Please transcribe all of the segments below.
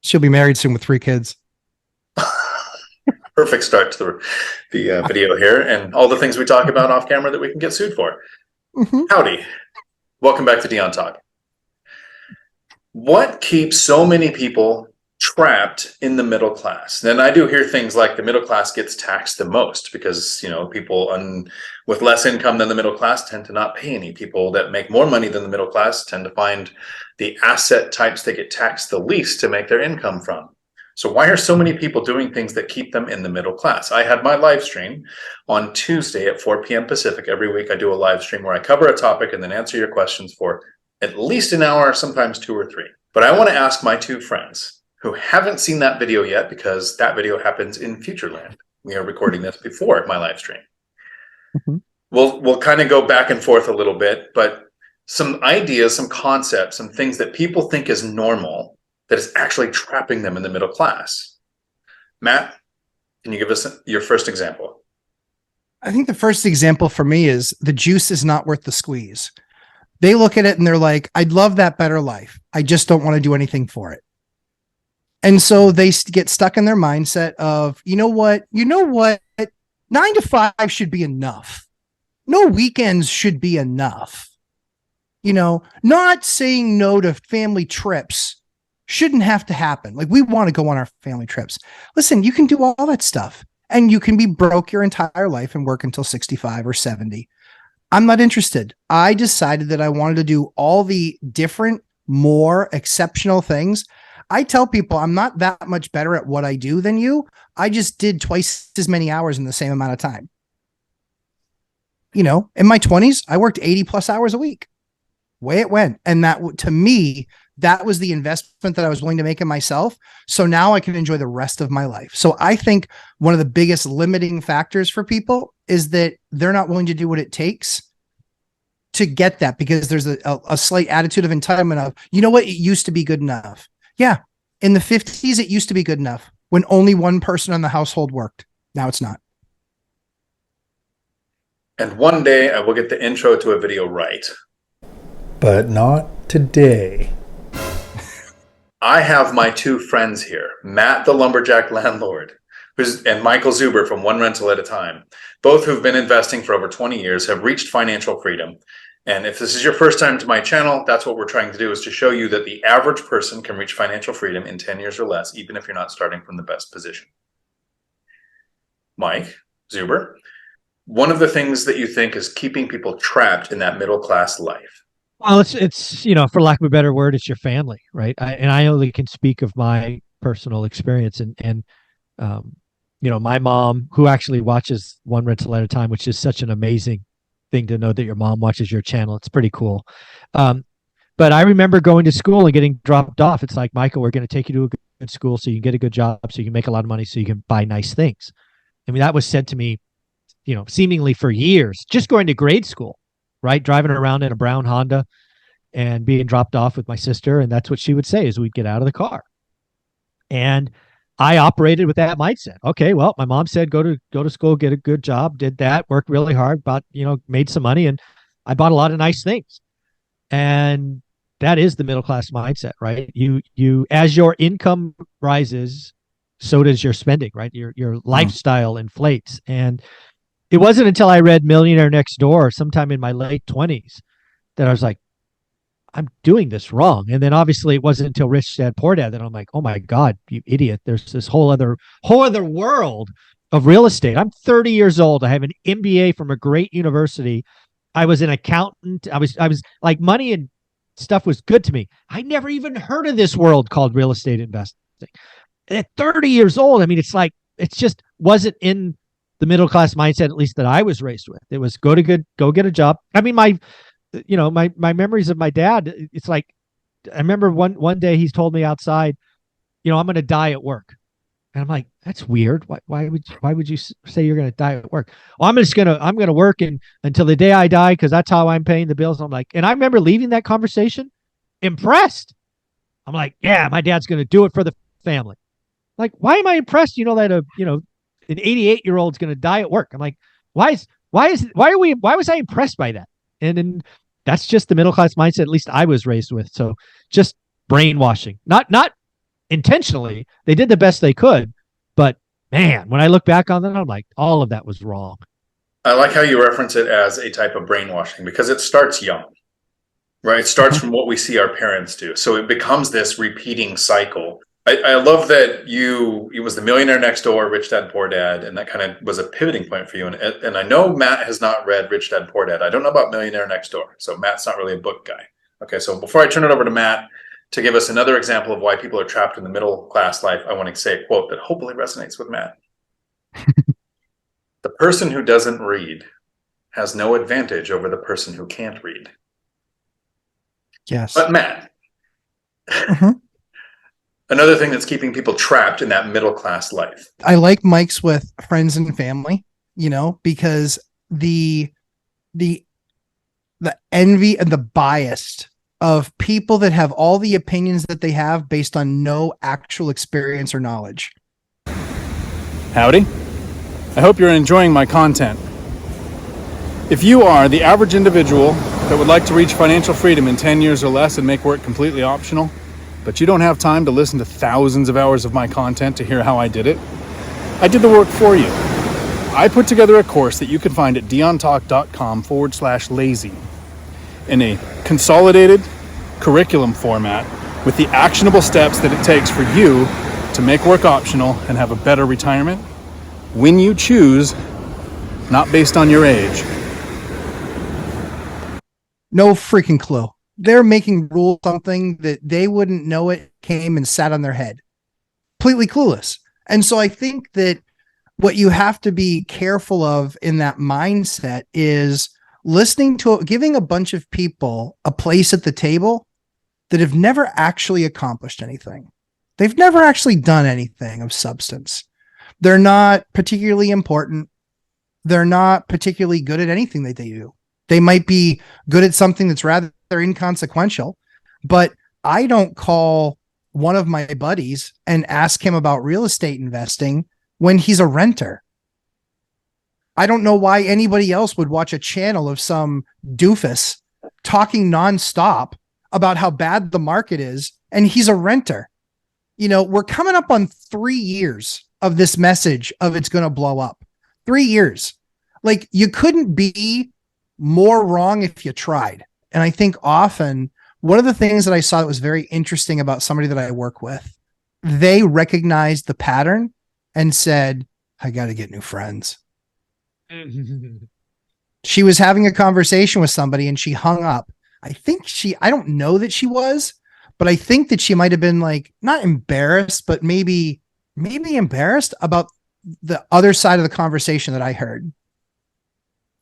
She'll be married soon with 3 kids. Perfect start to the video here, and all the things we talk about off camera that we can get sued for. Mm-hmm. Howdy. Welcome back to Dion Talk. What keeps so many people trapped in the middle class? And I do hear things like the middle class gets taxed the most because, people with less income than the middle class tend to not pay any. People that make more money than the middle class tend to find the asset types that get taxed the least to make their income from. So why are so many people doing things that keep them in the middle class? I had my live stream on Tuesday at 4 p.m. Pacific. Every week I do a live stream where I cover a topic and then answer your questions for at least an hour, sometimes 2 or 3. But I want to ask my 2 friends who haven't seen that video yet, because that video happens in Futureland. We are recording this before my live stream. Mm-hmm. We'll kind of go back and forth a little bit, but some ideas, some concepts, some things that people think is normal that is actually trapping them in the middle class. Matt, can you give us your first example? I think the first example for me is the juice is not worth the squeeze. They look at it and they're like, I'd love that better life. I just don't want to do anything for it. And so they get stuck in their mindset of, you know what, 9 to 5 should be enough. No weekends should be enough. Not saying no to family trips shouldn't have to happen. Like, we want to go on our family trips. Listen, you can do all that stuff and you can be broke your entire life and work until 65 or 70. I'm not interested. I decided that I wanted to do all the different, more exceptional things. I tell people I'm not that much better at what I do than you. I just did twice as many hours in the same amount of time. In my 20s, I worked 80 plus hours a week. Way it went. And that, to me, that was the investment that I was willing to make in myself. So now I can enjoy the rest of my life. So I think one of the biggest limiting factors for people is that they're not willing to do what it takes to get that, because there's a slight attitude of entitlement of, it used to be good enough. Yeah. In the 50s, it used to be good enough when only one person in the household worked. Now it's not. And one day I will get the intro to a video right. But not today. I have my 2 friends here, Matt, the Lumberjack landlord, and Michael Zuber from One Rental at a Time, both who've been investing for over 20 years, have reached financial freedom. And if this is your first time to my channel, that's what we're trying to do, is to show you that the average person can reach financial freedom in 10 years or less, even if you're not starting from the best position. Mike Zuber, one of the things that you think is keeping people trapped in that middle class life? Well, it's for lack of a better word, it's your family, right? I only can speak of my personal experience, and my mom, who actually watches One Rental at a Time, which is such an amazing thing to know that your mom watches your channel. It's pretty cool. But I remember going to school and getting dropped off. It's like, Michael, we're going to take you to a good school so you can get a good job, so you can make a lot of money, so you can buy nice things. I mean, that was said to me, seemingly for years, just going to grade school. Right, driving around in a brown Honda and being dropped off with my sister, and that's what she would say as we'd get out of the car. And I operated with that mindset. Okay, well, my mom said go to school, get a good job, did that, worked really hard, made some money, and I bought a lot of nice things. And that is the middle class mindset, right? You as your income rises, so does your spending, right? Your lifestyle inflates. And it wasn't until I read Millionaire Next Door sometime in my late 20s that I was like, I'm doing this wrong. And then obviously it wasn't until Rich Dad Poor Dad that I'm like, oh my God, you idiot. There's this whole other world of real estate. I'm 30 years old. I have an MBA from a great university. I was an accountant. I was like, money and stuff was good to me. I never even heard of this world called real estate investing. And at 30 years old, I mean, it's like, it's just wasn't in the middle class mindset, at least that I was raised with. It was go get a job. I mean, my memories of my dad, it's like, I remember one day he's told me outside, I'm going to die at work. And I'm like, that's weird. Why would you say you're going to die at work? Well, I'm going to work until the day I die, because that's how I'm paying the bills. And I'm like, and I remember leaving that conversation impressed. I'm like, yeah, my dad's going to do it for the family. Like, why am I impressed? That an 88-year-old's going to die at work. I'm like, why was I impressed by that? And then that's just the middle class mindset, at least I was raised with. So just brainwashing, not intentionally. They did the best they could. But man, when I look back on that, I'm like, all of that was wrong. I like how you reference it as a type of brainwashing because it starts young, right? It starts from what we see our parents do. So it becomes this repeating cycle. I love that it was the Millionaire Next Door, Rich Dad, Poor Dad, and that kind of was a pivoting point for you. And I know Matt has not read Rich Dad, Poor Dad. I don't know about Millionaire Next Door. So Matt's not really a book guy. Okay, so before I turn it over to Matt to give us another example of why people are trapped in the middle class life, I want to say a quote that hopefully resonates with Matt. The person who doesn't read has no advantage over the person who can't read. Yes. But Matt, another thing that's keeping people trapped in that middle class life. I like Mike's with friends and family, because the envy and the bias of people that have all the opinions that they have based on no actual experience or knowledge. Howdy. I hope you're enjoying my content. If you are the average individual that would like to reach financial freedom in 10 years or less and make work completely optional, but you don't have time to listen to thousands of hours of my content to hear how I did it, I did the work for you. I put together a course that you can find at diontalk.com/lazy in a consolidated curriculum format with the actionable steps that it takes for you to make work optional and have a better retirement when you choose, not based on your age. No freaking clue. They're making rules something that they wouldn't know it came and sat on their head. Completely clueless. And so I think that what you have to be careful of in that mindset is giving a bunch of people a place at the table that have never actually accomplished anything. They've never actually done anything of substance. They're not particularly important. They're not particularly good at anything that they do. They might be good at something that's rather inconsequential, but I don't call one of my buddies and ask him about real estate investing when he's a renter. I don't know why anybody else would watch a channel of some doofus talking nonstop about how bad the market is, and he's a renter. We're coming up on 3 years of this message of it's going to blow up. 3 years. Like, you couldn't be more wrong if you tried. And I think often one of the things that I saw that was very interesting about somebody that I work with, they recognized the pattern and said, I got to get new friends. She was having a conversation with somebody and she hung up. I don't know that she was, but I think that she might have been like, not embarrassed, but maybe embarrassed about the other side of the conversation that I heard.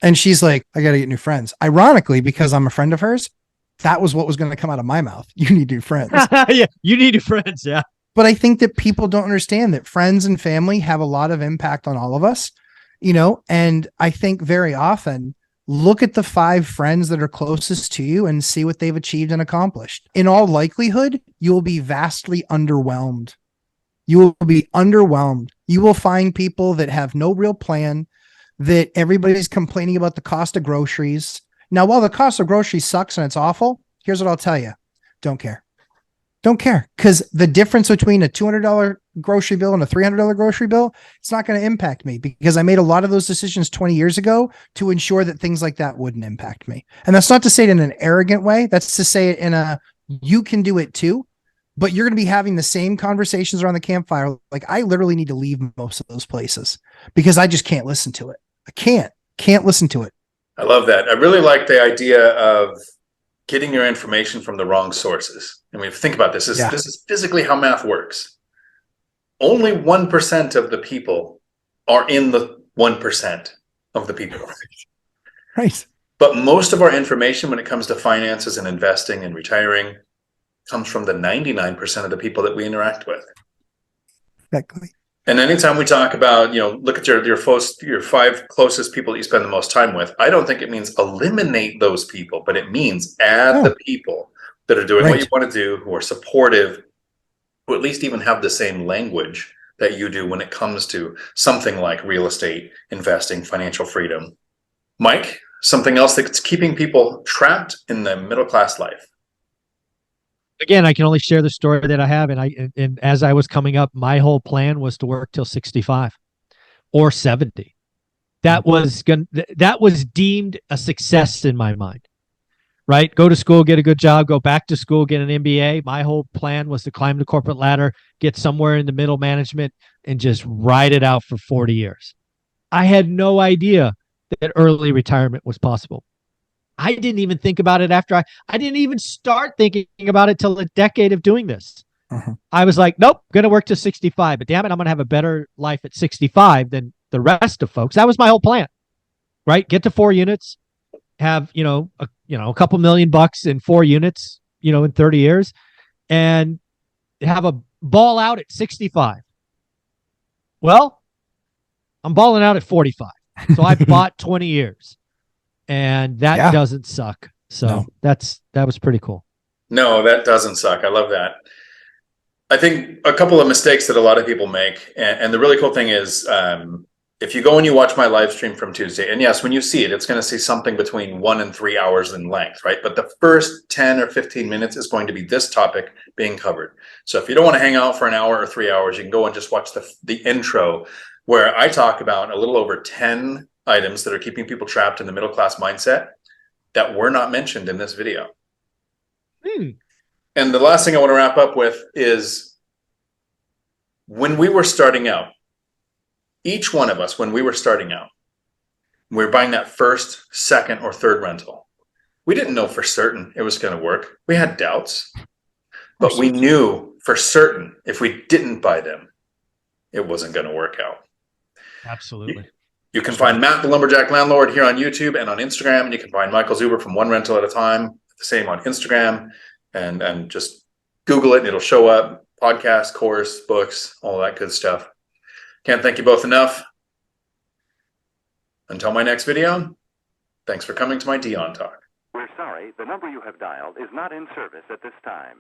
And she's like, I got to get new friends. Ironically, because I'm a friend of hers, that was what was going to come out of my mouth. You need new friends. Yeah, you need new friends. Yeah. But I think that people don't understand that friends and family have a lot of impact on all of us, and I think very often look at the 5 friends that are closest to you and see what they've achieved and accomplished. In all likelihood, you will be vastly underwhelmed. You will be underwhelmed. You will find people that have no real plan, that everybody's complaining about the cost of groceries. Now, while the cost of groceries sucks and it's awful, here's what I'll tell you. Don't care. Don't care. Because the difference between a $200 grocery bill and a $300 grocery bill, it's not going to impact me because I made a lot of those decisions 20 years ago to ensure that things like that wouldn't impact me. And that's not to say it in an arrogant way. That's to say it in you can do it too, but you're going to be having the same conversations around the campfire. Like, I literally need to leave most of those places because I just can't listen to it. I can't listen to it. I love that. I really like the idea of getting your information from the wrong sources. I mean, think about this. This is physically how math works. Only 1% of the people are in the 1% of the people. Right. But most of our information when it comes to finances and investing and retiring comes from the 99% of the people that we interact with. Exactly. And anytime we talk about, look at your 5 closest people that you spend the most time with, I don't think it means eliminate those people, but it means add the people that are doing what you want to do, who are supportive, who at least even have the same language that you do when it comes to something like real estate, investing, financial freedom. Mike, something else that's keeping people trapped in the middle class life. again, I can only share the story that I have. And as I was coming up, my whole plan was to work till 65 or 70. That was deemed a success in my mind, right? Go to school, get a good job, go back to school, get an MBA. My whole plan was to climb the corporate ladder, get somewhere in the middle management, and just ride it out for 40 years. I had no idea that early retirement was possible. I didn't even think about it after I didn't even start thinking about it till a decade of doing this. I was like, nope, going to work to 65, but damn it, I'm going to have a better life at 65 than the rest of folks. That was my whole plan, right? Get to 4 units, have, a couple $1,000,000 in 4 units, in 30 years, and have a ball out at 65. Well, I'm balling out at 45. So I bought 20 years. And that doesn't suck. So that was pretty cool. No, that doesn't suck. I love that. I think a couple of mistakes that a lot of people make, and the really cool thing is, if you go and you watch my live stream from Tuesday, and yes, when you see it, it's going to see something between 1 and 3 hours in length, right? But the first 10 or 15 minutes is going to be this topic being covered. So if you don't want to hang out for an hour or 3 hours, you can go and just watch the intro, where I talk about a little over 10 items that are keeping people trapped in the middle class mindset that were not mentioned in this video. And the last thing I want to wrap up with is, when we were starting out, each one of us, when we were starting out, we were buying that first, second, or third rental. We didn't know for certain it was going to work. We had doubts, but we knew for certain if we didn't buy them, it wasn't going to work out. Absolutely. You can find Matt, the Lumberjack Landlord, here on YouTube and on Instagram. And you can find Michael Zuber from One Rental at a Time, the same on Instagram. And just Google it and it'll show up. Podcast, course, books, all that good stuff. Can't thank you both enough. Until my next video, thanks for coming to my Dion Talk. We're sorry, the number you have dialed is not in service at this time.